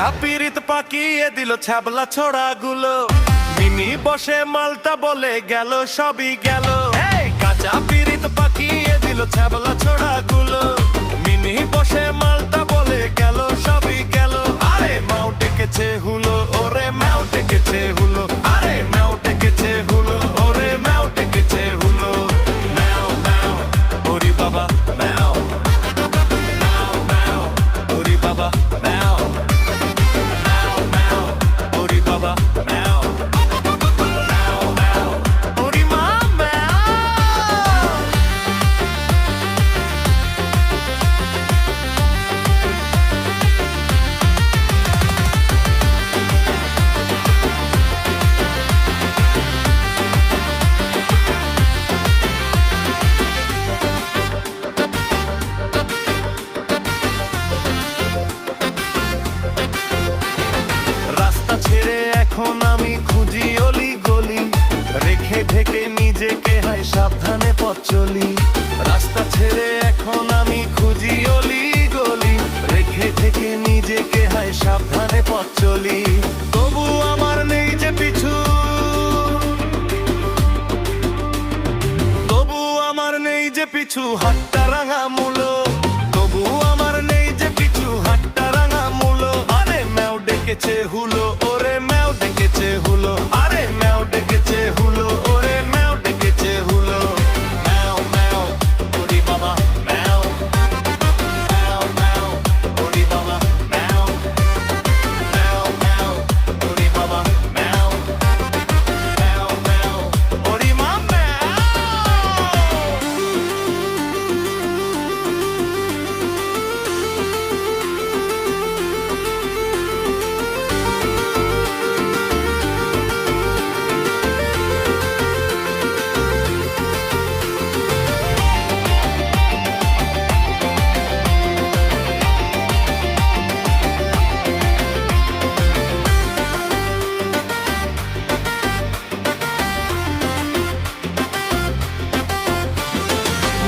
কাঁচা পিরিত পাকিয়ে দিল ছ্যাবলা ছোড়া গুলো। মিনি বসে মালটা বলে গেল সবই গেল। কাঁচা পিরিত পাকিয়ে দিল ছ্যাবলা ছোড়া গুলো। মিনি বসে মালটা বলে গেল সবই গেল। আরে মাও ডেকেছে হুলো, ওরে ম্যাও ডেকেছে হুলো। আরে ম্যাও ডেকেছে হুলো, ওরে ম্যাও ডেকেছে হুলো। ম্যাও ম্যাও ওরে বাবা ম্যাও, ম্যাও ম্যাও ওরে বাবা ম্যাও, ম্যাও ম্যাও ওরে বাবা ম্যাও, ম্যাও ম্যাও ওরে মা ম্যাও। রাস্তা ছেড়ে এখন আমি খুঁজি অলি গলি, রেখে ঢেকে নিজেকে হাই সাবধানে পথ চলি। রাস্তা ছেড়ে এখন আমি খুঁজি অলি গলি, রেখে ঢেকে নিজেকে হাই সাবধানে পথ চলি। তবু আমার নেই যে পিছু, তবু আমার নেই যে পিছু হাতটা রাঙা মূলো। তবু আমার নেই যে পিছু হাতটা রাঙা মূলো। আরে ম্যাও ডেকেছে হুলো, ওরে ম্যাও ডেকেছে হুলো। আরে ম্যাও ডেকেছে হুলো, ওরে ম্যাও ডেকেছে হুলো। ম্যাও ম্যাও ওরে বাবা ম্যাও, ম্যাও ম্যাও ওরে বাবা ম্যাও, ম্যাও ম্যাও ওরে বাবা ম্যাও, ম্যাও ম্যাও ওরে মা ম্যাও।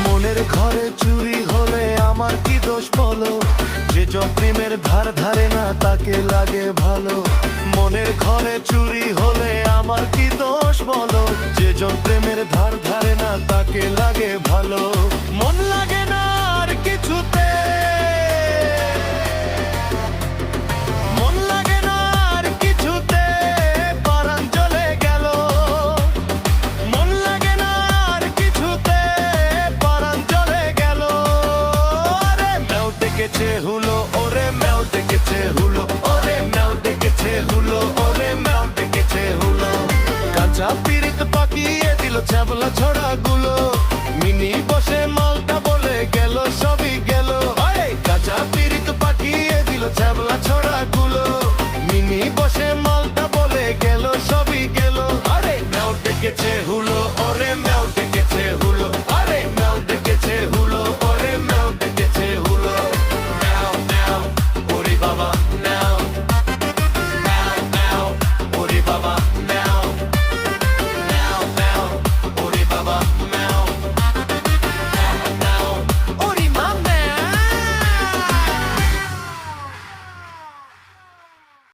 মনের ঘরে চুরি হলে আমার কি দোষ বলো? যে জন প্রেমের ধার ধারে না তাকে লাগে ভালো। মনের ঘরে চুরি হলে আমার কি দোষ বলো? যে জন প্রেমের ধার ধারে না তাকে লাগে ভালো। মন লাগে না আর কিছুতে, মন লাগে না আর কিছুতে, পরাণ জ্বলে গেল। মন লাগে না আর কিছুতে, পরাণ জ্বলে গেল। আরে ম্যাও ডেকেছে হুলো, ওরে ম্যাও ডেকেছে হুলো। ওরে ম্যাও ডেকেছে হুলো, ওরে ম্যাও ডেকেছে হুলো। কাঁচা পিরিত পাকিয়ে দিল ছ্যাবলা ছোড়া গুলো।